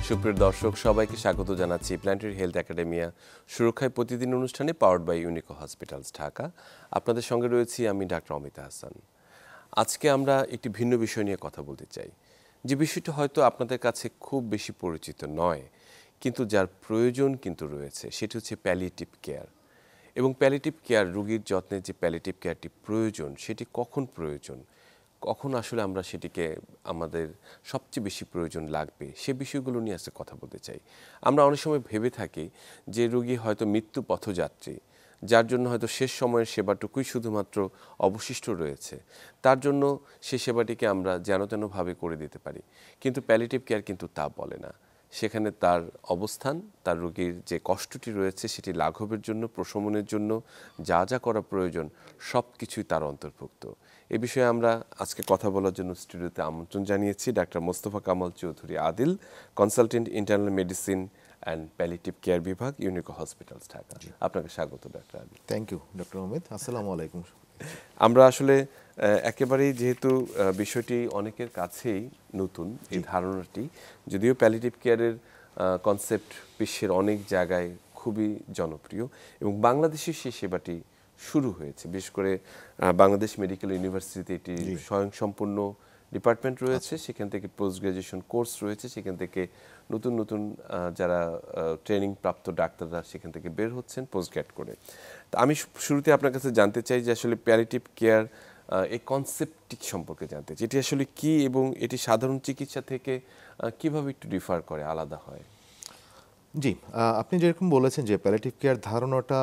সুপ্রিয় দর্শক সবাইকে স্বাগত জানাচ্ছি প্ল্যানেটারি হেলথ একাডেমিয়া সুরক্ষায় প্রতিদিন অনুষ্ঠানে powered by Unico hospitals Dhaka. আপনাদের সঙ্গে রয়েছি আমি ডাক্তার অমিতা হাসান। আজকে আমরা একটি ভিন্ন বিষয় নিয়ে কথা বলতে চাই, যে বিষয়টি হয়তো আপনাদের কাছে খুব বেশি পরিচিত নয়, কিন্তু যার প্রয়োজন কিন্তু রয়েছে, সেটি হচ্ছে প্যালিয়েটিভ কেয়ার। এবং প্যালিয়েটিভ কেয়ার, রোগীর যত্নে যে প্যালিয়েটিভ কেয়ারটি প্রয়োজন, সেটি কখন প্রয়োজন, কখন আসলে আমরা সেটিকে আমাদের সবচেয়ে বেশি প্রয়োজন লাগবে, সে বিষয়গুলো নিয়ে আজকে কথা বলতে চাই। আমরা অনেক সময় ভেবে থাকি যে রোগী হয়তো মৃত্যু পথযাত্রী, যার জন্য হয়তো শেষ সময়ের সেবাটুকুই শুধুমাত্র অবশিষ্ট রয়েছে, তার জন্য সে সেবাটিকে আমরা যেন তেনভাবে করে দিতে পারি। কিন্তু প্যালিয়েটিভ কেয়ার কিন্তু তা বলে না। সেখানে তার অবস্থান, তার রোগীর যে কষ্টটি রয়েছে সেটি লাঘবের জন্য, প্রশমনের জন্য যা যা করা প্রয়োজন সব কিছুই তার অন্তর্ভুক্ত। এ বিষয়ে আমরা আজকে কথা বলার জন্য স্টুডিওতে আমন্ত্রণ জানিয়েছি ডাক্তার Mostafa Kamal Chowdhury Adil, consultant internal medicine and palliative care বিভাগ, ইউনিকো হসপিটালস ঢাকা। আপনাকে স্বাগত ডাক্তার Adil. Thank you doctor Amit. আসসালামু আলাইকুম। আমরা আসলে একেবারেই যেহেতু বিষয়টি অনেকের কাছেই নতুন, এই ধারণাটি, যদিও প্যালিয়েটিভ কেয়ারের কনসেপ্ট বিশ্বের অনেক জায়গায় খুবই জনপ্রিয় এবং বাংলাদেশে সেই সেবাটি শুরু হয়েছে। বিশেষ করে বাংলাদেশ মেডিকেল ইউনিভার্সিটিতে এটি স্বয়ংসম্পূর্ণ ডিপার্টমেন্ট রয়েছে, সেখান থেকে পোস্ট গ্রাজুয়েশন কোর্স রয়েছে, সেখান থেকে নতুন নতুন যারা ট্রেনিং প্রাপ্ত ডাক্তাররা সেখান থেকে বের হচ্ছেন পোস্ট গ্র্যাড করে। তা আমি শুরুতে আপনার কাছে জানতে চাই যে আসলে প্যালিয়েটিভ কেয়ার এই কনসেপ্টটি সম্পর্কে জানতে চাই, এটি আসলে কি এবং এটি সাধারণ চিকিৎসা থেকে কিভাবে একটু ডিফার করে, আলাদা হয়? জি, আপনি যেরকম বলেছেন যে প্যালিয়েটিভ কেয়ার ধারণাটা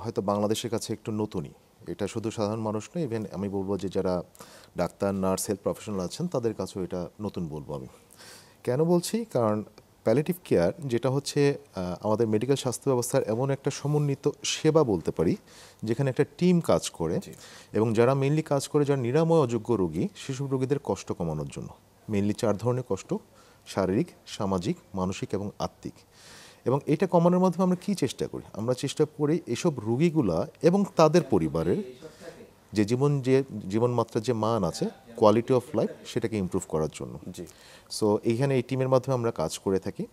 হয়তো বাংলাদেশের কাছে একটু নতুনই। এটা শুধু সাধারণ মানুষ নয়, ইভেন আমি বলবো যে যারা ডাক্তার, নার্স, হেলথ প্রফেশনাল আছেন তাদের কাছেও এটা নতুন বলবো আমি। কেন বলছি? কারণ প্যালিয়েটিভ কেয়ার যেটা হচ্ছে আমাদের মেডিকেল স্বাস্থ্য ব্যবস্থার এমন একটা সমন্বিত সেবা বলতে পারি, যেখানে একটা টিম কাজ করে এবং যারা মেইনলি কাজ করে যারা নিরাময় অযোগ্য রোগী, সেসব রোগীদের কষ্ট কমানোর জন্য। মেইনলি 4 ধরনের কষ্ট: শারীরিক, সামাজিক, মানসিক এবং আত্মিক। এবং এটা কমানোর মাধ্যমে আমরা কী চেষ্টা করি? আমরা চেষ্টা করি এসব রোগীগুলা এবং তাদের পরিবারের যে জীবনমাত্রার যে মান আছে, কোয়ালিটি অফ লাইফ, সেটাকে ইমপ্রুভ করার জন্য। সো এইখানে এই টিমের মাধ্যমে আমরা কাজ করে থাকি।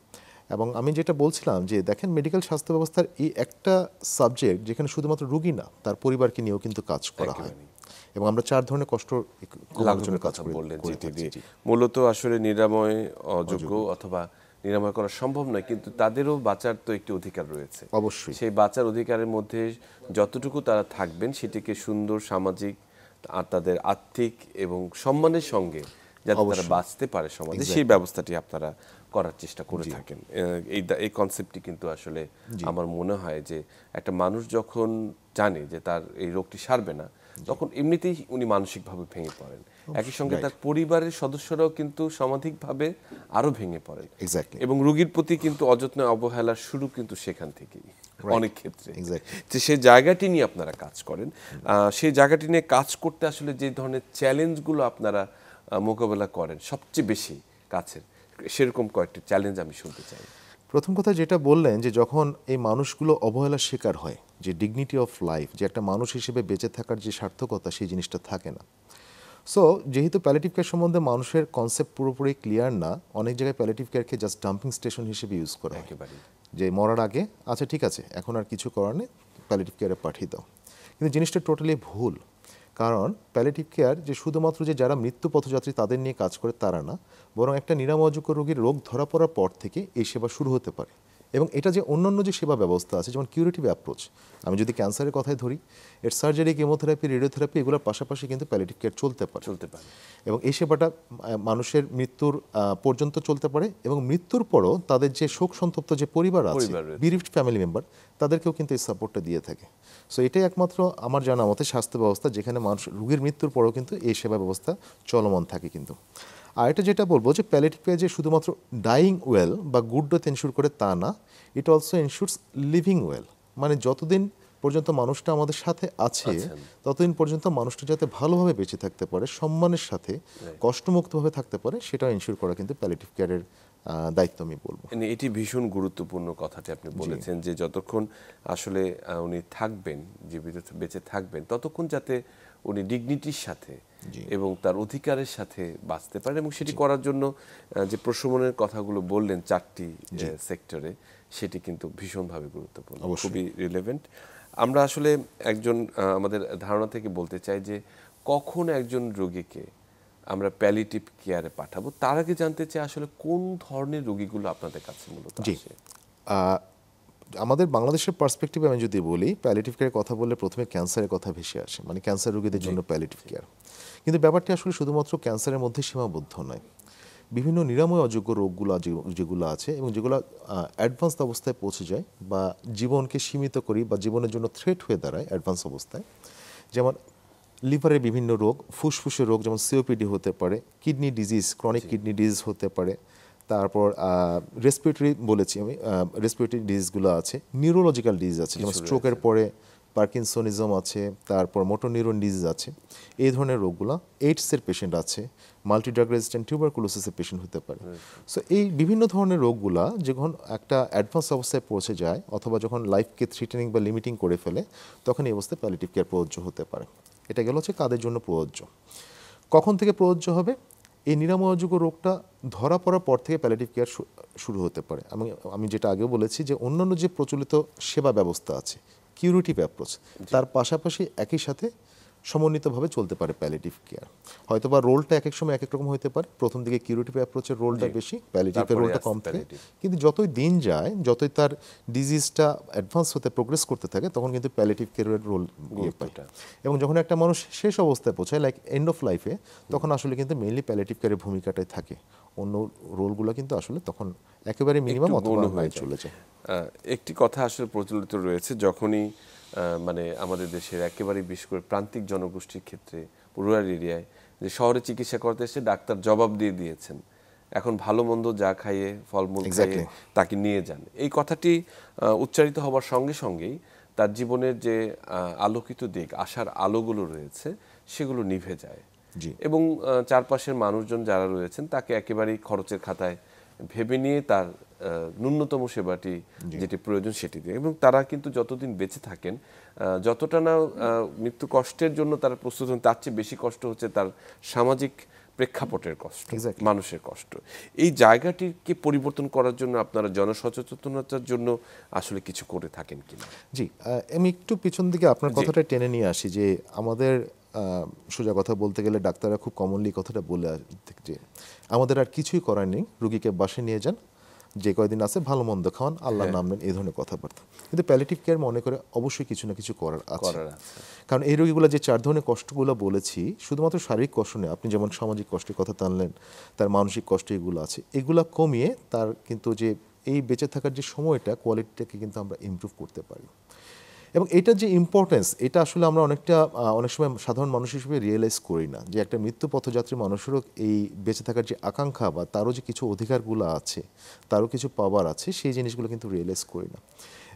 এবং আমি যেটা বলছিলাম যে দেখেন, মেডিকেল স্বাস্থ্য ব্যবস্থার এই একটা সাবজেক্ট যেখানে শুধুমাত্র রোগী না, তার পরিবারকে নিয়েও কিন্তু কাজ করা হয় এবং আমরা 4 ধরনের কষ্ট কমানোর জন্য কাজ বললেন। মূলত আসলে নিরাময় অযোগ্য অথবা নিরাময় করা সম্ভব নয়, কিন্তু তাদেরও বাঁচার তো একটি অধিকার রয়েছে। অবশ্যই সেই বাঁচার অধিকারের মধ্যে যতটুকু তারা থাকবেন সেটিকে সুন্দর সামাজিক আর তাদের আর্থিক এবং সম্মানের সঙ্গে যাতে তারা বাঁচতে পারে সমাজে, সেই ব্যবস্থাটি আপনারা করার চেষ্টা করে থাকেন। এই কনসেপ্টটি কিন্তু আসলে আমার মনে হয় যে একটা মানুষ যখন জানে যে তার এই রোগটি সারবে না, তখন এমনিতেই উনি মানসিকভাবে ভেঙে পড়েন। একই সঙ্গে তার পরিবারের সদস্যরাও কিন্তু সমাধিকভাবে আরো ভেঙে পড়েন এবং রোগীর প্রতি কিন্তু অযত্ন অবহেলার শুরু কিন্তু সেখান থেকেই অনেক ক্ষেত্রে। যে সেই জায়গাটি নিয়ে আপনারা কাজ করেন, সেই জায়গাটি নিয়ে কাজ করতে আসলে যে ধরনের চ্যালেঞ্জগুলো আপনারা মোকাবেলা করেন সবচেয়ে বেশি কাছের, সেরকম কয়েকটি চ্যালেঞ্জ আমি শুনতে চাই। প্রথম কথা যেটা বললেন যে যখন এই মানুষগুলো অবহেলার শিকার হয়, যে ডিগনিটি অফ লাইফ, যে একটা মানুষ হিসেবে বেঁচে থাকার যে সার্থকতা, সেই জিনিসটা থাকে না। সো যেহেতু প্যালিয়েটিভ কেয়ার সম্বন্ধে মানুষের কনসেপ্ট পুরোপুরি ক্লিয়ার না, অনেক জায়গায় প্যালিয়েটিভ কেয়ারকে জাস্ট ডাম্পিং স্টেশন হিসেবে ইউজ করা হয়। যে মরার আগে আচ্ছা ঠিক আছে, এখন আর কিছু করার নেই, প্যালিয়েটিভ কেয়ারে পাঠিয়ে দাও। কিন্তু জিনিসটা টোটালি ভুল। কারণ প্যালিয়েটিভ কেয়ার যে শুধুমাত্র যে যারা মৃত্যু পথযাত্রী তাদের নিয়ে কাজ করে তারা না, বরং একটা নিরাময়যোগ্য রোগীর রোগ ধরা পড়ার পর থেকে এই সেবা শুরু হতে পারে। এবং এটা যে অন্যান্য যে সেবা ব্যবস্থা আছে, যেমন কিউরেটিভ অ্যাপ্রোচ, আমি যদি ক্যান্সারের কথাই ধরি, এর সার্জারি, কেমোথেরাপি, রেডিওথেরাপি, এগুলোর পাশাপাশি কিন্তু প্যালিয়েটিভ কেয়ার চলতে পারে। এবং এই সেবাটা মানুষের মৃত্যুর পর্যন্ত চলতে পারে এবং মৃত্যুর পরও তাদের যে শোক সন্তপ্ত যে পরিবার আছে, বিরিফড ফ্যামিলি মেম্বার, তাদেরকেও কিন্তু এই সাপোর্টটা দিয়ে থাকে। সো এটাই একমাত্র আমার জানা মতে স্বাস্থ্য ব্যবস্থা যেখানে মানুষ রোগীর মৃত্যুর পরেও কিন্তু এই সেবা ব্যবস্থা চলমান থাকে। কিন্তু আর এটা যেটা বলবো যে প্যালিয়েটিভ কেয়ার যে শুধুমাত্র ডাইং ওয়েল বা গুড ডেথ এনশিওর করে তা না, it also ensures living well. মানে যতদিন পর্যন্ত মানুষটা আমাদের সাথে আছে ততদিন পর্যন্ত মানুষটা যাতে ভালোভাবে বেঁচে থাকতে পারে, সম্মানের সাথে কষ্টমুক্তভাবে থাকতে পারে, সেটা এনশিওর করা কিন্তু প্যালিয়েটিভ কেয়ারের দায়িত্ব আমি বলবো। এটি ভীষণ গুরুত্বপূর্ণ কথাটি আপনি বলেছেন যে যতক্ষণ আসলে উনি থাকবেন, জীবিত বেঁচে থাকবেন, ততক্ষণ যাতে উনি ডিগনিটির সাথে জি। এবং তার অধিকারের সাথে বাঁচতে পারেন, এবং সেটি করার জন্য যে প্রশমনের কথাগুলো বললেন 4টি সেক্টরে, সেটি কিন্তু ভীষণভাবে গুরুত্বপূর্ণ, খুবই রিলেভেন্ট। আমরা আসলে একজন আমাদের ধারণা থেকে বলতে চাই যে কখন একজন রোগীকে আমরা প্যালিয়েটিভ কেয়ারে পাঠাবো, তার আগে জানতে চাই আসলে কোন ধরনের রোগীগুলো আপনাদের কাছে মূলত আসে? আমাদের বাংলাদেশের পার্সপেক্টিভে আমি যদি বলি, প্যালিয়েটিভ কেয়ারের কথা বললে প্রথমে ক্যান্সারের কথা ভেসে আসে, মানে ক্যান্সার রোগীদের জন্য প্যালিয়েটিভ কেয়ার। কিন্তু ব্যাপারটি আসলে শুধুমাত্র ক্যান্সারের মধ্যে সীমাবদ্ধ নয়। বিভিন্ন নিরাময় অযোগ্য রোগগুলো যেগুলো আছে এবং যেগুলো অ্যাডভান্স অবস্থায় পৌঁছে যায় বা জীবনকে সীমিত করি বা জীবনের জন্য থ্রেট হয়ে দাঁড়ায় অ্যাডভান্স অবস্থায়, যেমন লিভারের বিভিন্ন রোগ, ফুসফুসের রোগ যেমন সিওপিডি হতে পারে, kidney disease, chronic kidney disease হতে পারে, তারপর রেসপিরেটরি বলেছি আমি, রেসপিরেটরি ডিজিজগুলো আছে, নিউরোলজিক্যাল ডিজিজ আছে যেমন স্ট্রোকের পরে পার্কিনসনিজম আছে, তারপর মোটর নিউরন ডিজিজ আছে, এই ধরনের রোগগুলো, এইডসের পেশেন্ট আছে, মাল্টি ড্রাগ রেজিস্ট্যান্ট টিউবারকুলোসিসের পেশেন্ট হতে পারে। সো এই বিভিন্ন ধরনের রোগগুলা যখন একটা অ্যাডভান্স অবস্থায় পৌঁছে যায় অথবা যখন লাইফকে থ্রিটেনিং বা লিমিটিং করে ফেলে, তখন এই অবস্থায় প্যালিয়েটিভ কেয়ার প্রযোজ্য হতে পারে। এটা গেল হচ্ছে কাদের জন্য প্রযোজ্য। কখন থেকে প্রযোজ্য হবে? এই নিরাময়যোগ্য রোগটা ধরা পড়ার পর থেকে প্যালিয়েটিভ কেয়ার শুরু হতে পারে। আমি যেটা আগেও বলেছি যে অন্যান্য যে প্রচলিত সেবা ব্যবস্থা আছে, কিউরেটিভ অ্যাপ্রোচ, তার পাশাপাশি একই সাথে সমন্বিতভাবে চলতে পারে প্যালিয়েটিভ কেয়ার। হয়তোবা রোলটা এক এক সময় এক এক রকম হতে পারে, প্রথম দিকে কিউরেটিভ অ্যাপ্রোচের রোলটা বেশি, প্যালিয়েটিভের রোলটা কম থাকে, কিন্তু যতই দিন যায়, যতই তার ডিজিজটা অ্যাডভান্স হতে প্রোগ্রেস করতে থাকে, তখন কিন্তু প্যালিয়েটিভ কেয়ারের রোল পায়। এবং যখন একটা মানুষ শেষ অবস্থায় পৌঁছায়, লাইক এন্ড অফ লাইফে, তখন আসলে কিন্তু মেইনলি প্যালিয়েটিভ কেয়ারের ভূমিকাটাই থাকে। অন্য রোলগুলো কিন্তু আসলে তখন একেবারে মিনিমাম অথবা নাই চলে যায়। একটি কথা আসলে প্রচলিত রয়েছে, যখনই মানে আমাদের দেশের একেবারে বিশেষ করে প্রান্তিক জনগোষ্ঠীর ক্ষেত্রে, রুরাল এরিয়ায়, যে শহরে চিকিৎসা করতে এসে ডাক্তার জবাব দিয়ে দিয়েছেন, এখন ভালো মন্দ যা খাইয়ে, ফলমূল খাইয়ে তাকে নিয়ে যান, এই কথাটি উচ্চারিত হবার সঙ্গে সঙ্গেই তার জীবনের যে আলোকিত দিক, আশার আলোগুলো রয়েছে, সেগুলো নিভে যায়। এবং চারপাশের মানুষজন যারা রয়েছেন তাকে একেবারেই খরচের খাতায় ভেবে নিয়ে তার ন্যূনতম সেবাটি যেটি প্রয়োজন সেটি দিয়ে, এবং তারা কিন্তু যতদিন বেঁচে থাকেন, যতটা না মৃত্যু কষ্টের জন্য তারা প্রস্তুত হন, তার চেয়ে বেশি কষ্ট হচ্ছে তার সামাজিক প্রেক্ষাপটের কষ্ট, মানুষের কষ্ট। এই জায়গাটিকে পরিবর্তন করার জন্য আপনারা জনসচেতনতার জন্য আসলে কিছু করে থাকেন কিনা? জি, আমি একটু পিছন দিকে আপনার কথাটা টেনে নিয়ে আসি যে আমাদের সোজা কথা বলতে গেলে ডাক্তাররা খুব কমনলি কথাটা বলে যে আমাদের আর কিছুই করার নেই, রুগীকে বাসে নিয়ে যান, যে কয়দিন আছে ভালো মন্দ খাওয়ান, আল্লাহর নাম নেন, এই ধরনের কথাবার্তা। কিন্তু প্যালিয়েটিভ কেয়ার মনে করে অবশ্যই কিছু না কিছু করার আছে। কারণ এই রোগীগুলো যে 4 ধরনের কষ্টগুলো বলেছি, শুধুমাত্র শারীরিক কষ্ট নয়, আপনি যেমন সামাজিক কষ্টের কথা টানলেন, তার মানসিক কষ্ট এগুলো আছে, এগুলা কমিয়ে তার কিন্তু যে এই বেঁচে থাকার যে সময়টা, কোয়ালিটিটাকে কিন্তু আমরা ইমপ্রুভ করতে পারি। এবং এটার যে ইম্পর্টেন্স, এটা আসলে আমরা অনেক সময় সাধারণ মানুষ হিসেবে রিয়েলাইজ করি না, যে একটা মৃত্যু পথযাত্রী মানুষেরও এই বেঁচে থাকার যে আকাঙ্ক্ষা বা তারও যে কিছু অধিকারগুলো আছে, তারও কিছু পাওয়ার আছে, সেই জিনিসগুলো কিন্তু রিয়েলাইজ করি না।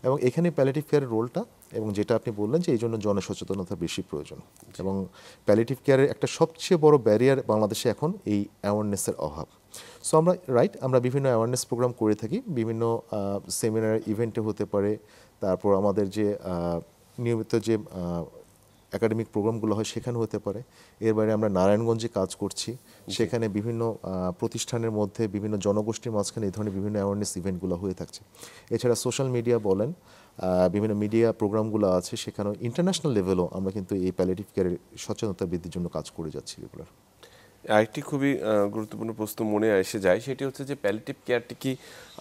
এবং এখানে প্যালিয়েটিভ কেয়ারের রোলটা, এবং যেটা আপনি বললেন যে এই জন্য জনসচেতনতা বেশি প্রয়োজন, এবং প্যালিয়েটিভ কেয়ারের একটা সবচেয়ে বড় ব্যারিয়ার বাংলাদেশে এখন এই অ্যাওয়ারনেসের অভাব। সো আমরা বিভিন্ন অ্যাওয়ারনেস প্রোগ্রাম করে থাকি, বিভিন্ন সেমিনার ইভেন্টে হতে পারে, তারপর আমাদের যে নিয়মিত যে একাডেমিক প্রোগ্রামগুলো হয় সেখানে হতে পারে। এর বাইরে আমরা নারায়ণগঞ্জে কাজ করছি, সেখানে বিভিন্ন প্রতিষ্ঠানের মধ্যে, বিভিন্ন জনগোষ্ঠীর মাঝখানে এই ধরনের বিভিন্ন অ্যাওয়ারনেস ইভেন্টগুলো হয়ে থাকছে। এছাড়া সোশ্যাল মিডিয়া বলেন, বিভিন্ন মিডিয়া প্রোগ্রামগুলো আছে, সেখানেও ইন্টারন্যাশনাল লেভেলও আমরা কিন্তু এই প্যালিয়েটিভ কেয়ারের সচেতনতা বৃদ্ধির জন্য কাজ করে যাচ্ছি রেগুলার। আরেকটি খুবই গুরুত্বপূর্ণ প্রশ্ন মনে এসে যায়, সেটি হচ্ছে যে প্যালিয়েটিভ কেয়ারটি কি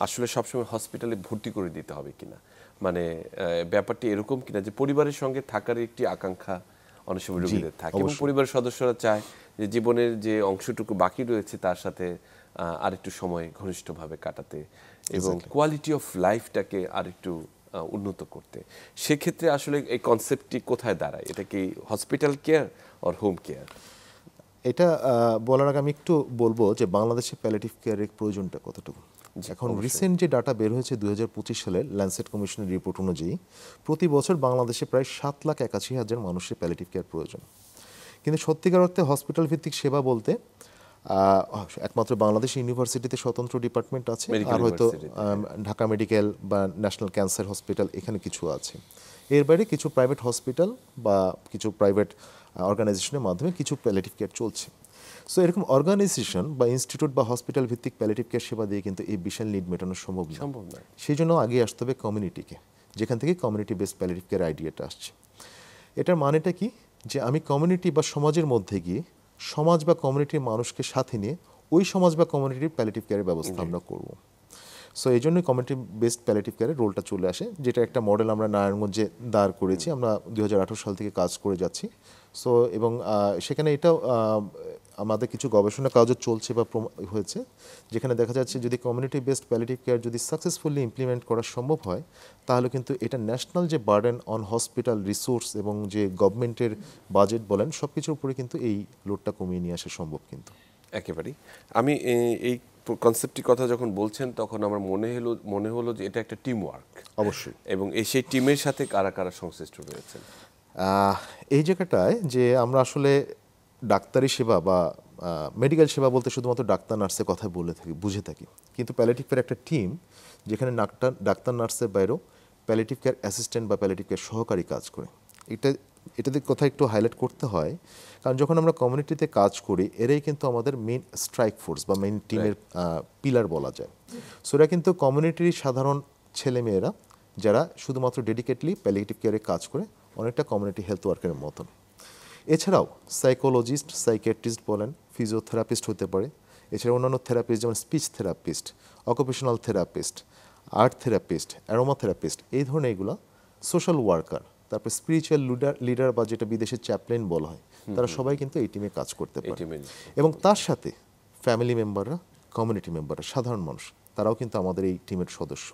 আসলে সবসময় হসপিটালে ভর্তি করে দিতে হবে কিনা, মানে ব্যাপারটি এরকম কিনা যে পরিবারের সঙ্গে থাকার একটি আকাঙ্ক্ষা অনেক সময় রোগীদের থাকে, এবং পরিবারের সদস্যরা চায় যে জীবনের যে অংশটুকু বাকি রয়েছে তার সাথে আরেকটু সময় ঘনিষ্ঠভাবে কাটাতে এবং কোয়ালিটি অফ লাইফটাকে আরেকটু উন্নত করতে। সেক্ষেত্রে আসলে এই কনসেপ্টটি কোথায় দাঁড়ায়? এটা কি hospital care or home care? এটা বলার আগে আমি একটু বলবো যে বাংলাদেশে প্যালিয়েটিভ কেয়ারের প্রয়োজনটা কতটুকু। এখন রিসেন্ট যে ডাটা বের হয়েছে 2025 সালের ল্যান্সেট কমিশনের রিপোর্ট অনুযায়ী, প্রতি বছর বাংলাদেশে প্রায় 7,81,000 মানুষের প্যালিয়েটিভ কেয়ার প্রয়োজন। কিন্তু সত্যিকার অর্থে হসপিটাল ভিত্তিক সেবা বলতে একমাত্র বাংলাদেশ ইউনিভার্সিটিতে স্বতন্ত্র ডিপার্টমেন্ট আছে, আর হয়তো ঢাকা মেডিকেল বা ন্যাশনাল ক্যান্সার হসপিটাল এখানে কিছু আছে। এর বাইরে কিছু প্রাইভেট হসপিটাল বা কিছু প্রাইভেট অর্গানাইজেশনের মাধ্যমে কিছু প্যালিয়েটিভ কেয়ার চলছে। সো এরকম অর্গানাইজেশন বা ইনস্টিটিউট বা হসপিটাল ভিত্তিক প্যালিয়েটিভ কেয়ার সেবা দিয়ে কিন্তু এই বিশাল নিড মেটানো সম্ভব না। সম্ভব নয়। সেই জন্য আগে আসতে হবে কমিউনিটিকে, যেখান থেকে কমিউনিটি বেসড প্যালিয়েটিভ কেয়ার আইডিয়াটা আসছে। এটার মানেটা কি, যে আমি কমিউনিটি বা সমাজের মধ্যে গিয়ে সমাজ বা কমিউনিটির মানুষকে সাথে নিয়ে ওই সমাজ বা কমিউনিটির প্যালিয়েটিভ কেয়ারের ব্যবস্থা আমরা করব। সো এই জন্যই কমিউনিটি বেসড প্যালিয়েটিভ কেয়ারের রোলটা চলে আসে, যেটা একটা মডেল আমরা নারায়ণগঞ্জে দাঁড় করেছি। আমরা 2018 সাল থেকে কাজ করে যাচ্ছি। সো এবং সেখানে এটাও আমাদের কিছু গবেষণা কাজও চলছে বা হয়েছে, যেখানে দেখা যাচ্ছে যদি কমিউনিটি বেসড প্যালিয়েটিভ কেয়ার যদি সাকসেসফুলি ইমপ্লিমেন্ট করা সম্ভব হয়, তাহলে কিন্তু এটা ন্যাশনাল যে বার্ডেন অন হসপিটাল রিসোর্স এবং যে গভর্নমেন্টের বাজেট বলেন সব কিছুর উপরে কিন্তু এই লোডটা কমিয়ে নিয়ে আসা সম্ভব। কিন্তু একেবারেই আমি এই কনসেপ্টটির কথা যখন বলছেন তখন আমার মনে হলো যে এটা একটা টিম ওয়ার্ক। অবশ্যই। এবং সেই টিমের সাথে কারা কারা সংশ্লিষ্ট রয়েছেন? এই জায়গাটায় যে আমরা আসলে ডাক্তারি সেবা বা মেডিকেল সেবা বলতে শুধুমাত্র ডাক্তার নার্সের কথা বুঝে থাকি, কিন্তু প্যালিয়েটিভ কেয়ার একটা টিম, যেখানে ডাক্তার নার্সের বাইরেও প্যালিয়েটিভ কেয়ার অ্যাসিস্ট্যান্ট বা প্যালিয়েটিভ কেয়ার সহকারী কাজ করে। এটাদের কথা একটু হাইলাইট করতে হয়, কারণ যখন আমরা কমিউনিটিতে কাজ করি এরাই কিন্তু আমাদের মেইন স্ট্রাইক ফোর্স বা মেইন টিমের পিলার বলা যায়। সো এরা কিন্তু কমিউনিটির সাধারণ ছেলেমেয়েরা যারা শুধুমাত্র ডেডিকেটলি প্যালিয়েটিভ কেয়ারে কাজ করে, অনেকটা কমিউনিটি হেলথ ওয়ার্কের মতন। এছাড়াও সাইকোলজিস্ট, সাইকিয়াট্রিস্ট বলেন, ফিজিওথেরাপিস্ট হতে পারে, এছাড়া অন্যান্য থেরাপিস্ট যেমন speech therapist, occupational therapist, art therapist, aroma therapist, এই ধরনের এগুলো, সোশ্যাল ওয়ার্কার, তারপর স্পিরিচুয়াল লিডার বা যেটা বিদেশে চ্যাপলেন বলা হয়, তারা সবাই কিন্তু এই টিমে কাজ করতে পারে। এবং তার সাথে ফ্যামিলি মেম্বাররা, কমিউনিটি মেম্বাররা, সাধারণ মানুষ, তারাও কিন্তু আমাদের এই টিমের সদস্য।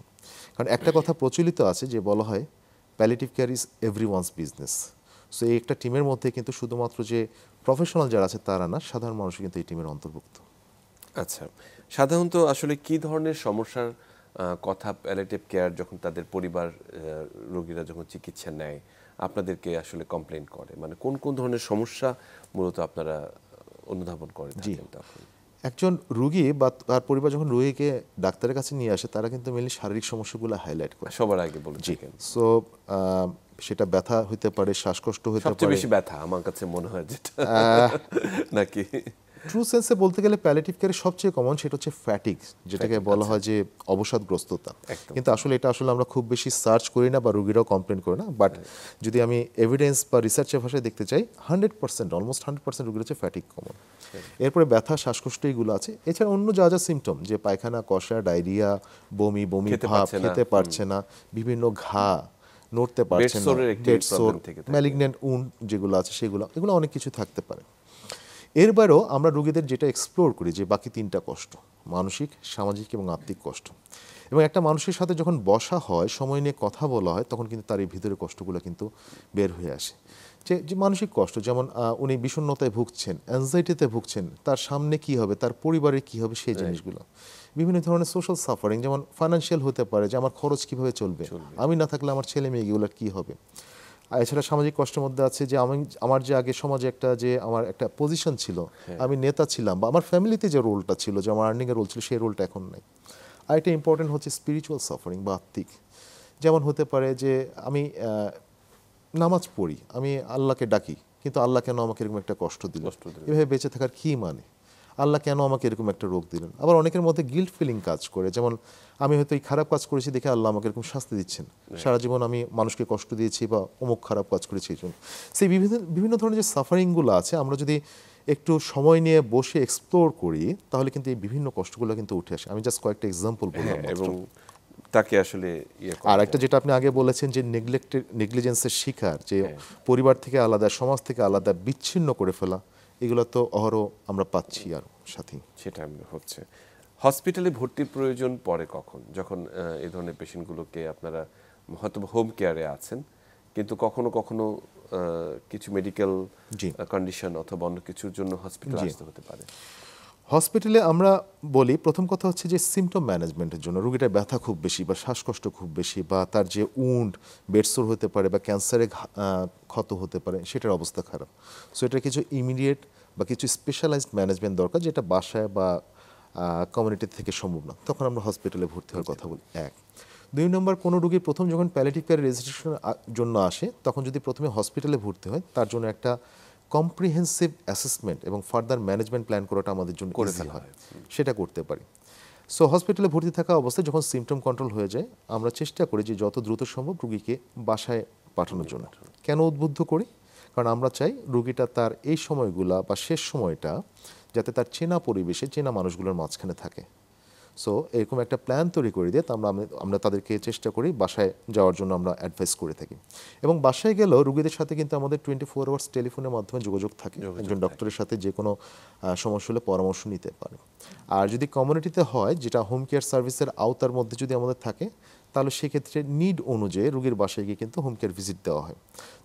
কারণ একটা কথা প্রচলিত আছে যে বলা হয় palliative care is everyone's business. So এই একটা টিমের মধ্যে কিন্তু শুধুমাত্র যে প্রফেশনাল যারা আছে তারা না, সাধারণ মানুষ কিন্তু এই টিমের অন্তর্ভুক্ত। আচ্ছা, সাধারণত আসলে কি ধরনের সমস্যার কথা প্যালিয়েটিভ কেয়ার যখন তাদের পরিবার রোগীরা যখন চিকিৎসা নেয় আপনাদেরকে আসলে কমপ্লেন করে, মানে কোন কোন ধরনের সমস্যা মূলত আপনারা অনুধাবন করে থাকেন তখন? একজন রুগী বা তার পরিবার যখন রোগীকে ডাক্তারের কাছে নিয়ে আসে, তারা কিন্তু মেনলি শারীরিক সমস্যাগুলো হাইলাইট করে সবার আগে বলে থাকেন। সো সেটা ব্যথা হতে পারে, শ্বাসকষ্ট হতে পারে। সবচেয়ে বেশি ব্যথা আমার কাছে মনে হয় যেটা, নাকি? ট্রু সেন্সে বলতে গেলে প্যালিয়েটিভ কেয়ারের সবচেয়ে কমন সেটা হচ্ছে ফ্যাটিগ, যেটাকে বলা হয় যে অবসাদগ্রস্ততা। কিন্তু আসলে এটা আসলে আমরা খুব বেশি সার্চ করি না বা রুগীরাও কমপ্লেন করে না। বাট যদি আমি এভিডেন্স বা রিসার্চের ভাষায় দেখতে চাই, 100%, অলমোস্ট 100% রুগীর হচ্ছে ফ্যাটিগ কমন। এরপরে ব্যথা, শ্বাসকষ্ট এইগুলো আছে। এছাড়া অন্য যা যা সিমটম, যে পায়খানা, কষা, ডায়রিয়া, বমি ভাব, খেতে পারছে না, বিভিন্ন ঘা, নড়তে পারছে না, বেড সোর, ম্যালিগন্যান্ট উন্ড যেগুলো আছে সেগুলো, এগুলো অনেক কিছু থাকতে পারে। এর বাইরেও আমরা রোগীদের যেটা এক্সপ্লোর করি যে বাকি 3টা কষ্ট, মানসিক, সামাজিক এবং আত্মিক কষ্ট। এবং একটা মানুষের সাথে যখন বসা হয়, সময় নিয়ে কথা বলা হয়, তখন কিন্তু তার এই ভিতরের কষ্টগুলো কিন্তু বের হয়ে আসে। যে মানসিক কষ্ট, যেমন উনি বিষণ্ণতায় ভুগছেন, অ্যাংজাইটিতে ভুগছেন, তার সামনে কি হবে, তার পরিবারে কি হবে, সেই জিনিসগুলো। বিভিন্ন ধরনের সোশ্যাল সাফারিং, যেমন ফাইন্যান্সিয়াল হতে পারে, যে আমার খরচ কিভাবে চলবে, আমি না থাকলে আমার ছেলে মেয়েগুলোর কি হবে। আর এছাড়া সামাজিক কষ্টের মধ্যে আছে যে আমার যে আগে সমাজে আমার একটা পজিশন ছিল, আমি নেতা ছিলাম, বা আমার ফ্যামিলিতে যে রোলটা ছিল, যে আমার আর্নিংয়ের রোল ছিল, সেই রোলটা এখন নাই। আর এটা ইম্পর্টেন্ট হচ্ছে স্পিরিচুয়াল সাফারিং বা আত্মিক, যেমন হতে পারে যে আমি নামাজ পড়ি, আমি আল্লাহকে ডাকি, কিন্তু আল্লাহ কেন আমাকে এরকম একটা কষ্ট দিল, এভাবে বেঁচে থাকার কী মানে, আল্লাহ কেন আমাকে এরকম একটা রোগ দিলেন। আবার অনেকের মধ্যে গিল্ট ফিলিং কাজ করে, যেমন আমি হয়তো এই খারাপ কাজ করেছি দেখে আল্লাহ আমাকে এরকম শাস্তি দিচ্ছেন, সারা জীবন আমি মানুষকে কষ্ট দিয়েছি বা অমুক খারাপ কাজ করেছি এই জন্য। সেই বিভিন্ন ধরনের যে সাফারিংগুলো আছে, আমরা যদি একটু সময় নিয়ে বসে এক্সপ্লোর করি, তাহলে কিন্তু এই বিভিন্ন কষ্টগুলো কিন্তু উঠে আসে। আমি জাস্ট কয়েকটা এক্সাম্পল বললাম। এবং তাকে আসলে আর একটা যেটা আপনি আগে বলেছেন যে নেগলিজেন্সের শিকার, যে পরিবার থেকে আলাদা, সমাজ থেকে আলাদা, বিচ্ছিন্ন করে ফেলা, এগুলো তো অহরহ আমরা পাচ্ছি। আর সাথে সেটা হচ্ছে হসপিটালে ভর্তির প্রয়োজন পড়ে কখন, যখন এই ধরনের পেশেন্টগুলোকে আপনারা হয়তো হোম কেয়ারে আছেন, কিন্তু কখনো কখনো কিছু মেডিকেল কন্ডিশন অথবা অন্য কিছুর জন্য হসপিটালে আসতে হতে পারে। হসপিটালে আমরা বলি, প্রথম কথা হচ্ছে যে সিমটম ম্যানেজমেন্টের জন্য, রোগীটার ব্যথা খুব বেশি বা শ্বাসকষ্ট খুব বেশি, বা তার যে উন্ড, বেডসোর হতে পারে, বা ক্যান্সারে ক্ষত হতে পারে, সেটার অবস্থা খারাপ। সো এটা কিছু ইমিডিয়েট বা কিছু স্পেশালাইজড ম্যানেজমেন্ট দরকার, যেটা বাসায় বা কমিউনিটি থেকে সম্ভব না, তখন আমরা হসপিটালে ভর্তি হওয়ার কথা বলি। 2 নম্বর, কোনো রোগীর প্রথম যখন প্যালিয়েটিভ কেয়ার রেজিস্ট্রেশন জন্য আসে, তখন যদি প্রথমে হসপিটালে ভর্তি হয়, তার জন্য একটা কম্প্রিহেন্সিভ অ্যাসেসমেন্ট এবং ফার্দার ম্যানেজমেন্ট প্ল্যান করাটা আমাদের জন্য করে ইজি ফেলা হয়, হয়। সেটা করতে পারি। সো হসপিটালে ভর্তি থাকা অবস্থায় যখন সিমটম কন্ট্রোল হয়ে যায়, আমরা চেষ্টা করি যে যত দ্রুত সম্ভব রুগীকে বাসায় পাঠানোর জন্য। কেন উদ্বুদ্ধ করি? কারণ আমরা চাই রুগীটা তার এই সময়গুলা বা শেষ সময়টা যাতে তার চেনা পরিবেশে, চেনা মানুষগুলোর মাঝখানে থাকে। সো এরকম একটা প্ল্যান তৈরি করে দিয়ে আমরা তাদেরকে চেষ্টা করি বাসায় যাওয়ার জন্য আমরা অ্যাডভাইস করে থাকি। এবং বাসায় গেলেও রুগীদের সাথে কিন্তু আমাদের 24 আওয়ার্স টেলিফোনের মাধ্যমে যোগাযোগ থাকে, একজন ডক্টরের সাথে যে কোনো সমস্যা হলে পরামর্শ নিতে পারে। আর যদি কমিউনিটিতে হয়, যেটা হোম কেয়ার সার্ভিসের আওতার মধ্যে যদি আমাদের থাকে, তাহলে সেক্ষেত্রে নিড অনুযায়ী রুগীর বাসায় গিয়ে কিন্তু হোম কেয়ার ভিজিট দেওয়া হয়।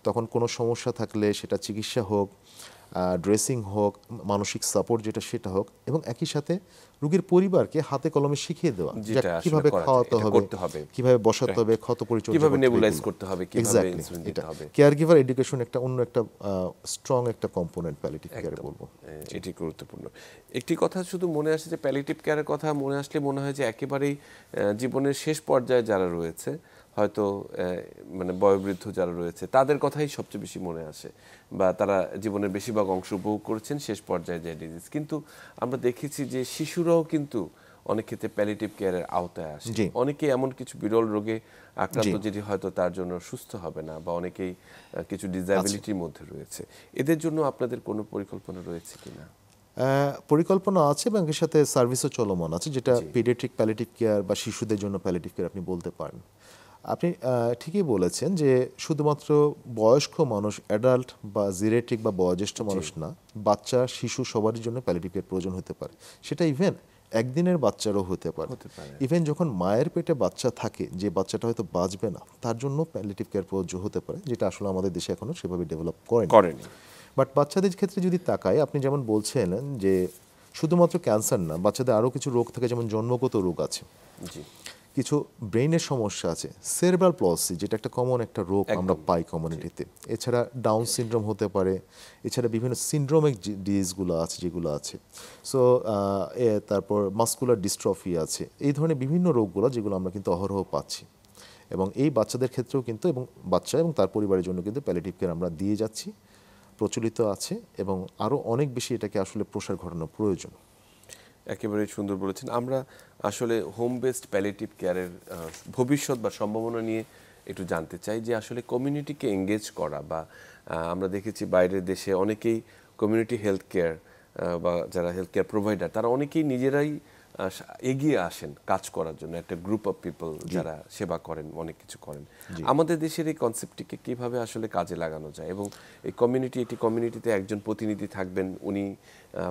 তখন কোনো সমস্যা থাকলে সেটা চিকিৎসা হোক, ড্রেসিং হোক, মানসিক সাপোর্ট যেটা সেটা হোক, এবং একই সাথে রোগীর পরিবারকে হাতে কলমে শিখিয়ে দেওয়া যে যেটা আসলে কিভাবে করা যায়, খাওয়াতে এটা হবে, করতে হবে। কিভাবে বসাতে হবে, ক্ষত পরিচর্যা কিভাবে করতে হবে, নেবুলাইজ এগুলো। করতে হবে, কিভাবে Exactly, ইনসুলিন দিতে এটা হবে। কেয়ার গিভার এডুকেশন একটা অন্য একটা স্ট্রং একটা কম্পোনেন্ট প্যালিয়েটিভ কেয়ারে বলবো। এটি গুরুত্বপূর্ণ। একটি কথা শুধু মনে আসে যে প্যালিয়েটিভ কেয়ারের কথা মনে আসলে মনে হয় যে একেবারেই জীবনের শেষ পর্যায়ে যারা রয়েছে, হয়তো মানে বয়োবৃদ্ধ যারা রয়েছে, তাদের কথাই সবচেয়ে বেশি মনে আসে, বা তারা জীবনের বেশিরভাগ অংশ উপভোগ করেছেন শেষ পর্যায়ে যে ডিজিজ। কিন্তু আমরা দেখেছি যে শিশুরাও কিন্তু অনেক ক্ষেত্রে প্যালিয়েটিভ কেয়ারের আওতায় আসে। জি। অনেকে এমন কিছু বিরল রোগে আক্রান্ত জি। যেটি হয়তো তার জন্য সুস্থ হবে না, বা অনেকেই কিছু ডিসএবিলিটির মধ্যে রয়েছে। এদের জন্য আপনাদের কোনো পরিকল্পনা রয়েছে কিনা? পরিকল্পনা আছে এবং এর সাথে সার্ভিসও চলমান আছে, যেটা জি। পিডিয়াট্রিক প্যালিয়েটিভ কেয়ার বা শিশুদের জন্য প্যালিয়েটিভ কেয়ার আপনি বলতে পারেন। আপনি ঠিকই বলেছেন যে শুধুমাত্র বয়স্ক মানুষ, অ্যাডাল্ট বা জিরেটিক বা বয়োজ্যেষ্ঠ মানুষ না, বাচ্চা, শিশু সবারই জন্য প্যালিয়েটিভ কেয়ার প্রয়োজন হতে পারে। সেটা ইভেন একদিনের বাচ্চারও হতে পারে। ইভেন যখন মায়ের পেটে বাচ্চা থাকে, যে বাচ্চাটা হয়তো বাঁচবে না, তার জন্য প্যালিয়েটিভ কেয়ার প্রয়োজন হতে পারে, যেটা আসলে আমাদের দেশে এখনো সেভাবে ডেভেলপ করেনি। বাট বাচ্চাদের ক্ষেত্রে যদি তাকাই, আপনি যেমন বলছিলেন যে শুধুমাত্র ক্যান্সার না, বাচ্চাদের আরও কিছু রোগ থাকে, যেমন জন্মগত রোগ আছে, জি। কিছু ব্রেইনের সমস্যা আছে, সেরেব্রাল পলসি যেটা একটা কমন একটা রোগ আমরা পাই কমিউনিটিতে। এছাড়া ডাউন সিনড্রোম হতে পারে, এছাড়া বিভিন্ন সিনড্রোমিক ডিজিজগুলো আছে যেগুলো আছে। সো তারপর মাসকুলার ডিস্ট্রফি আছে, এই ধরনের বিভিন্ন রোগগুলো যেগুলো আমরা কিন্তু অহরহ পাচ্ছি। এবং এই বাচ্চাদের ক্ষেত্রেও কিন্তু, এবং বাচ্চা এবং তার পরিবারের জন্য কিন্তু প্যালিয়েটিভ কেয়ার আমরা দিয়ে যাচ্ছি, প্রচলিত আছে, এবং আরও অনেক বেশি এটাকে আসলে প্রসার ঘটানো প্রয়োজন। একেবারেই সুন্দর বলেছেন। আমরা আসলে হোম বেসড প্যালিয়েটিভ কেয়ারের ভবিষ্যৎ বা সম্ভাবনা নিয়ে একটু জানতে চাই, যে আসলে কমিউনিটিকে এঙ্গেজ করা, বা আমরা দেখেছি বাইরের দেশে অনেকেই কমিউনিটি হেলথ কেয়ার বা যারা হেলথ কেয়ার প্রোভাইডার, তারা অনেকেই নিজেরাই এগিয়ে আসেন কাজ করার জন্য, একটা গ্রুপ অফ পিপল যারা সেবা করেন, অনেক কিছু করেন। আমাদের দেশের এই কনসেপ্টটিকে কিভাবে আসলে কাজে লাগানো যায়, এবং এই কমিউনিটিতে একজন প্রতিনিধি থাকবেন, উনি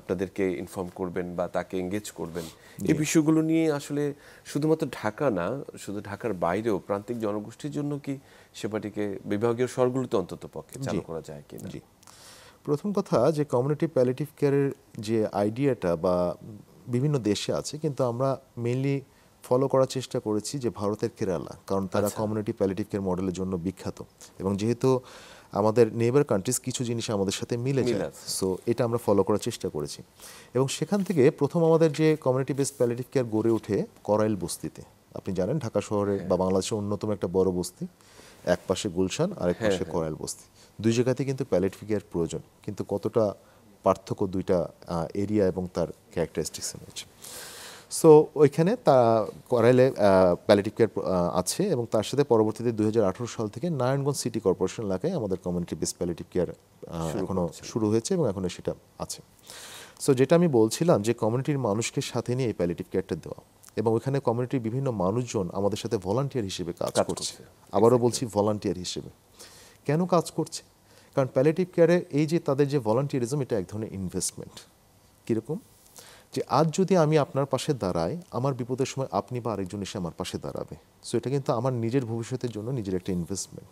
আপনাদেরকে ইনফর্ম করবেন বা তাকে এঙ্গেজ করবেন, এই বিষয়গুলো নিয়ে আসলে শুধুমাত্র ঢাকা না, শুধু ঢাকার বাইরেও প্রান্তিক জনগোষ্ঠীর জন্য কি সেবাটিকে বিভাগীয় শহরগুলোতে অন্তত পক্ষে চালু করা যায় কিনা? জি, প্রথম কথা যে কমিউনিটি প্যালিয়েটিভ কেয়ারের যে আইডিয়াটা বা বিভিন্ন দেশে আছে, কিন্তু আমরা মেইনলি ফলো করার চেষ্টা করেছি যে ভারতের কেরালা, কারণ তারা কমিউনিটি প্যালিয়েটিভ কেয়ার মডেলের জন্য বিখ্যাত, এবং যেহেতু আমাদের নেইবার কান্ট্রিজ কিছু জিনিস আমাদের সাথে মিলে যায়, সো এটা আমরা ফলো করার চেষ্টা করেছি। এবং সেখান থেকে প্রথম আমাদের যে কমিউনিটি বেসড প্যালিয়েটিভ কেয়ার গড়ে ওঠে করাইল বস্তিতে। আপনি জানেন ঢাকা শহরে বা বাংলাদেশের অন্যতম একটা বড় বস্তি, এক পাশে গুলশান আর এক পাশে করাইল বস্তি, দুই জায়গাতে কিন্তু প্যালিয়েটিভ কেয়ার প্রয়োজন, কিন্তু কতটা পার্থক্য দুইটা এরিয়া এবং তার ক্যারেক্টারিস্টিক্সের মধ্যে। সো ওইখানে তা করাইলে প্যালিয়েটিভ কেয়ার আছে, এবং তার সাথে পরবর্তীতে 2018 সাল থেকে নারায়ণগঞ্জ সিটি কর্পোরেশন এলাকায় আমাদের কমিউনিটি বেসড প্যালিয়েটিভ কেয়ার এখনও শুরু হয়েছে এবং এখনও সেটা আছে। সো যেটা আমি বলছিলাম যে কমিউনিটির মানুষকে সাথে নিয়ে এই প্যালিয়েটিভ কেয়ারটা দেওয়া, এবং ওইখানে কমিউনিটির বিভিন্ন মানুষজন আমাদের সাথে ভলান্টিয়ার হিসেবে কাজ করছে। আবারও বলছি, ভলান্টিয়ার হিসেবে কেন কাজ করছে? কারণ প্যালিয়েটিভ কেয়ারে এই যে তাদের যে ভলান্টিয়ারিজম, এটা এক ধরনের ইনভেস্টমেন্ট। কীরকম? যে আজ যদি আমি আপনার পাশে দাঁড়াই, আমার বিপদের সময় আপনি বা আরেকজন এসে আমার পাশে দাঁড়াবে। সো এটা কিন্তু আমার নিজের ভবিষ্যতের জন্য নিজের একটা ইনভেস্টমেন্ট।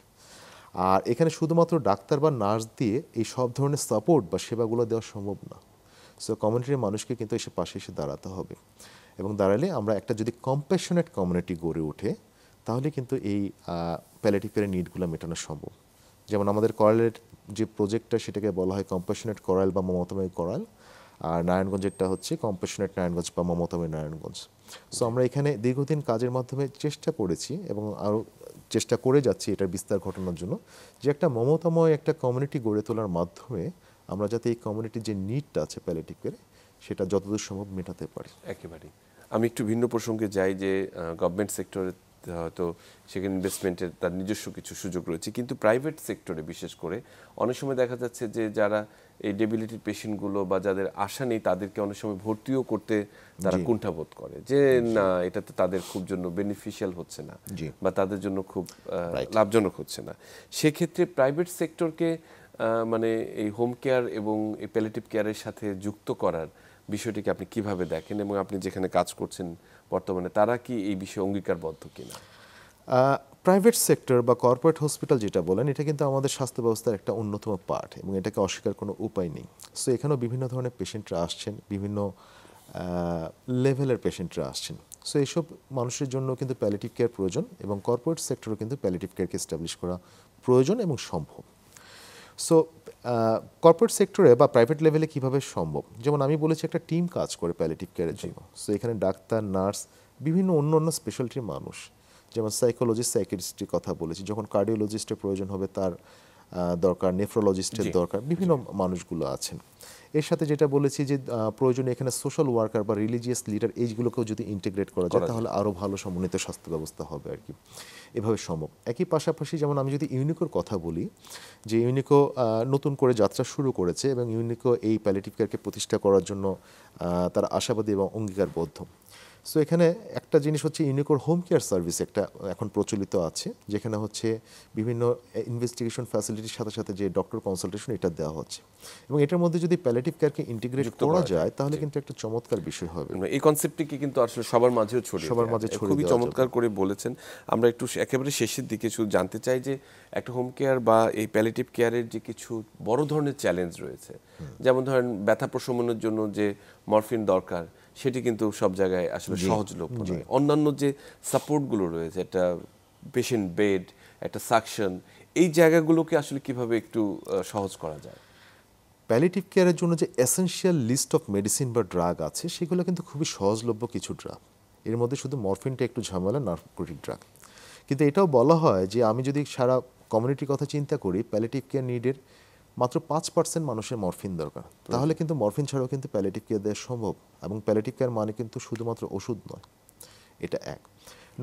আর এখানে শুধুমাত্র ডাক্তার বা নার্স দিয়ে এই সব ধরনের সাপোর্ট বা সেবাগুলো দেওয়া সম্ভব না। সো কমিউনিটির মানুষকে কিন্তু এসে পাশে এসে দাঁড়াতে হবে, এবং দাঁড়ালে আমরা একটা যদি কম্প্যাশনেট কমিউনিটি গড়ে ওঠে, তাহলে কিন্তু এই প্যালিয়েটিভ কেয়ারের নিডগুলো মেটানো সম্ভব। যেমন আমাদের করাইলের যে প্রজেক্টটা, সেটাকে বলা হয় কম্প্যাশনেট করাইল বা মমতাময়ী করাইল। আর নারায়ণগঞ্জেরটা হচ্ছে কম্প্যাশনেট নারায়ণগঞ্জ বা মমতাময়ী নারায়ণগঞ্জ। সো আমরা এখানে দীর্ঘদিন কাজের মাধ্যমে চেষ্টা করেছি এবং আরও চেষ্টা করে যাচ্ছি এটার বিস্তার ঘটানোর জন্য, যে একটা মমতাময় একটা কমিউনিটি গড়ে তোলার মাধ্যমে আমরা যাতে এই কমিউনিটির যে নিডটা আছে প্যালিয়েটিভ কেয়ারে সেটা যতদূর সম্ভব মেটাতে পারি। একেবারেই। আমি একটু ভিন্ন প্রসঙ্গে যাই, যে গভর্নমেন্ট সেক্টরে হয়তো সেখানে ইনভেস্টমেন্টের তার নিজস্ব কিছু সুযোগ রয়েছে, কিন্তু প্রাইভেট সেক্টরে বিশেষ করে অনেক সময় দেখা যাচ্ছে যে যারা এই ডেবিলিটির পেশেন্টগুলো বা যাদের আশা নেই তাদেরকে অনেক সময় ভর্তিও করতে তারা কুণ্ঠাবোধ করে, যে না এটা তো তাদের খুব জন্য বেনিফিশিয়াল হচ্ছে না বা তাদের জন্য খুব লাভজনক হচ্ছে না। সেক্ষেত্রে প্রাইভেট সেক্টরকে মানে এই হোম কেয়ার এবং এই প্যালিয়েটিভ কেয়ারের সাথে যুক্ত করার বিষয়টিকে আপনি কিভাবে দেখেন, এবং আপনি যেখানে কাজ করছেন বর্তমানে তারা কি এই বিষয়ে অঙ্গীকারবদ্ধ কিনা? প্রাইভেট সেক্টর বা কর্পোরেট হসপিটাল যেটা বলেন, এটা কিন্তু আমাদের স্বাস্থ্য ব্যবস্থার একটা অন্যতম পার্ট এবং এটাকে অস্বীকার কোনো উপায় নেই। সো এখানেও বিভিন্ন ধরনের পেশেন্টরা আসছেন, বিভিন্ন লেভেলের পেশেন্টরা আসছেন। সো এইসব মানুষের জন্য কিন্তু প্যালিয়েটিভ কেয়ার প্রয়োজন এবং কর্পোরেট সেক্টরও কিন্তু প্যালিয়েটিভ কেয়ারকে এস্টাবলিশ করা প্রয়োজন এবং সম্ভব। সো কর্পোরেট সেক্টরে বা প্রাইভেট লেভেলে কিভাবে সম্ভব, যেমন আমি বলেছি একটা টিম কাজ করে প্যালিয়েটিভ কেয়ারের জন্য। সো এখানে ডাক্তার, নার্স, বিভিন্ন অন্য অন্য স্পেশালিটির মানুষ, যেমন সাইকোলজিস্ট, সাইকিয়াট্রিস্টের কথা বলেছি, যখন কার্ডিওলজিস্টের প্রয়োজন হবে তার দরকার, নেফ্রোলজিস্টের দরকার, বিভিন্ন মানুষগুলো আছেন। এর সাথে যেটা বলেছি যে প্রয়োজনে এখানে সোশ্যাল ওয়ার্কার বা রিলিজিয়াস লিডার এইগুলোকেও যদি ইন্টিগ্রেট করা যায় তাহলে আরও ভালো সমন্বিত স্বাস্থ্য ব্যবস্থা হবে আর কি, এভাবে সম্ভব। একই পাশাপাশি যেমন আমি যদি ইউনিকোর কথা বলি, যে ইউনিকো নতুন করে যাত্রা শুরু করেছে এবং ইউনিকো এই প্যালিয়েটিভ কেয়ারকে প্রতিষ্ঠা করার জন্য তারা আশাবাদী এবং অঙ্গীকারবদ্ধ। সো এখানে একটা জিনিস হচ্ছে ইউনিকোর হোম কেয়ার সার্ভিস একটা এখন প্রচলিত আছে, যেখানে হচ্ছে বিভিন্ন ইনভেস্টিগেশন ফ্যাসিলিটির সাথে সাথে যে ডক্টর কনসালটেশন এটা দেওয়া হচ্ছে, এবং এটার মধ্যে যদি প্যালিয়েটিভ কেয়ারকে ইন্টিগ্রেট করা যায় তাহলে কিন্তু একটা চমৎকার বিষয় হবে। এই কনসেপ্টটিকে কিন্তু আসলে সবার মাঝেও ছড়িয়ে সবার মাঝে ছড়িয়ে খুবই চমৎকার করে বলেছেন। আমরা একটু একেবারে শেষের দিকে শুধু জানতে চাই যে একটা হোম কেয়ার বা এই প্যালিয়েটিভ কেয়ারের যে কিছু বড় ধরনের চ্যালেঞ্জ রয়েছে, যেমন ধরেন ব্যথা প্রশমনের জন্য যে মরফিন দরকার সেটি কিন্তু সব জায়গায় আসলে সহজলভ্য নয়। অন্যান্য যে সাপোর্টগুলো রয়েছে, একটা পেশেন্ট বেড, একটা সাকশন, এই জায়গাগুলোকে আসলে কিভাবে একটু সহজ করা যায়? প্যালিয়েটিভ কেয়ারের জন্য যে এসেনশিয়াল লিস্ট অফ মেডিসিন বা ড্রাগ আছে সেগুলো কিন্তু খুবই সহজলভ্য কিছু ড্রাগ। এর মধ্যে শুধু মরফিনটা একটু ঝামেলা, নার্কোটিক ড্রাগ। কিন্তু এটাও বলা হয় যে আমি যদি সারা কমিউনিটির কথা চিন্তা করি, প্যালিয়েটিভ কেয়ার নিডের মাত্র 5% মানুষের মরফিন দরকার, তাহলে কিন্তু মরফিন ছাড়াও কিন্তু প্যালিয়েটিভ কেয়ার দেওয়া সম্ভব। এবং প্যালিয়েটিভ কেয়ার মানে কিন্তু শুধুমাত্র ওষুধ নয়, এটা এক।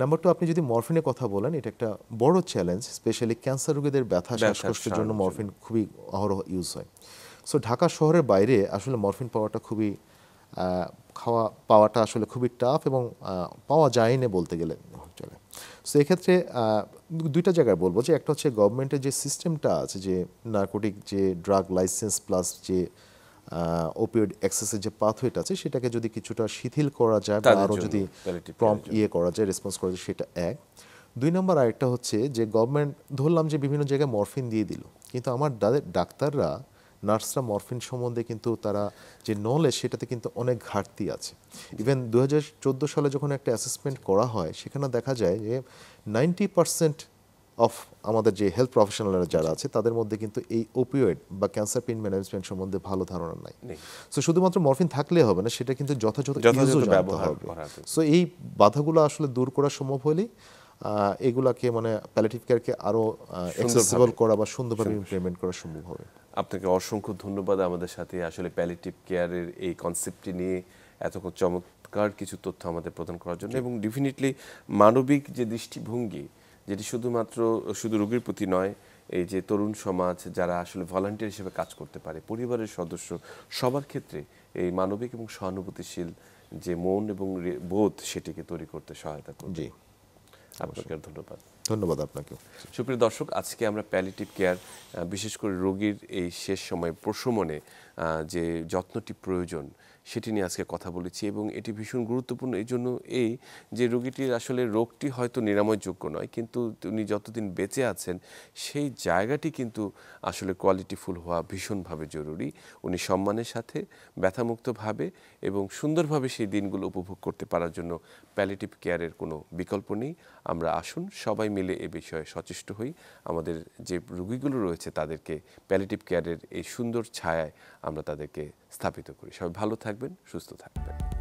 নাম্বার 2, আপনি যদি মরফিনের কথা বলেন, এটা একটা বড় চ্যালেঞ্জ, স্পেশালি ক্যান্সার রোগীদের ব্যথা শ্বাসকষ্টের জন্য মরফিন খুবই অহরহ ইউজ হয়। সো ঢাকা শহরের বাইরে আসলে মরফিন পাওয়াটা খুবই পাওয়াটা আসলে খুবই টাফ এবং পাওয়া যায় না বলতে গেলে চলে। সো এক্ষেত্রে দুইটা জায়গায় বলবো, যে একটা হচ্ছে গভর্নমেন্টের যে সিস্টেমটা আছে, যে নার্কোটিক যে ড্রাগ লাইসেন্স প্লাস যে ওপিওয়েড অ্যাক্সেসের যে পাথওয়েটা আছে সেটাকে যদি কিছুটা শিথিল করা যায় বা আরও যদি প্রম্পট করা যায়, রেসপন্স করা যায়, সেটা এক। 2 নম্বর আরেকটা হচ্ছে যে গভর্নমেন্ট ধরলাম যে বিভিন্ন জায়গায় মরফিন দিয়ে দিল, কিন্তু আমার ডাক্তাররা, নার্সরা মরফিন সম্বন্ধে কিন্তু তারা যে নলেজ সেটাতে কিন্তু অনেক ঘাটতি আছে। ইভেন 2014 সালে যখন একটা অ্যাসেসমেন্ট করা হয় সেখানে দেখা যায় যে 90% অফ আমাদের যে হেলথ প্রফেশনালরা যারা আছে তাদের মধ্যে কিন্তু এই ওপিওয়েড বা ক্যান্সার পেইন ম্যানেজমেন্ট সম্বন্ধে ভালো ধারণা নাই। সো শুধুমাত্র মরফিন থাকলে হবে না, সেটা কিন্তু যথাযথ ব্যবহার হবে। সো এই বাধাগুলো আসলে দূর করা সম্ভব হলেই এগুলাকে মানে প্যালিয়েটিভ কেয়ারকে আরও অ্যাক্সেসিবল করা বা সুন্দরভাবে ইমপ্লিমেন্ট করা সম্ভব হবে। আপনাকে অসংখ্য ধন্যবাদ আমাদের সাথে আসলে প্যালিয়েটিভ কেয়ারের এই কনসেপ্টটি নিয়ে এত চমৎকার কিছু তথ্য আমাদের প্রদান করার জন্য, এবং ডেফিনেটলি মানবিক যে দৃষ্টিভঙ্গি, যেটি শুধু রোগীর প্রতি নয়, এই যে তরুণ সমাজ যারা আসলে ভলান্টিয়ার হিসেবে কাজ করতে পারে, পরিবারের সদস্য, সবার ক্ষেত্রে এই মানবিক এবং সহানুভূতিশীল যে মন এবং বোধ সেটিকে তৈরি করতে সহায়তা করবে। জি, আপনাকে ধন্যবাদ। ধন্যবাদ আপনাকে। সুপ্রিয় দর্শক, আজকে আমরা প্যালিয়েটিভ কেয়ার, বিশেষ করে রোগীর এই শেষ সময় প্রশমনে যে যত্নটি প্রয়োজন সেটি নিয়ে আজকে কথা বলেছি, এবং এটি ভীষণ গুরুত্বপূর্ণ এই জন্য যে রোগীটির আসলে রোগটি হয়তো নিরাময়যোগ্য নয়, কিন্তু উনি যতদিন বেঁচে আছেন সেই জায়গাটি কিন্তু আসলে কোয়ালিটিফুল হওয়া ভীষণভাবে জরুরি। উনি সম্মানের সাথে, ব্যথামুক্তভাবে এবং সুন্দরভাবে সেই দিনগুলো উপভোগ করতে পারার জন্য প্যালিয়েটিভ কেয়ারের কোনো বিকল্প নেই। আমরা আসুন সবাই মিলে এ বিষয়ে সচেষ্ট হই, আমাদের যে রোগীগুলো রয়েছে তাদেরকে প্যালিয়েটিভ কেয়ারের এই সুন্দর ছায়ায় আমরা তাদেরকে স্থাপিত করি। সবাই ভালো থাকবেন, সুস্থ থাকবেন।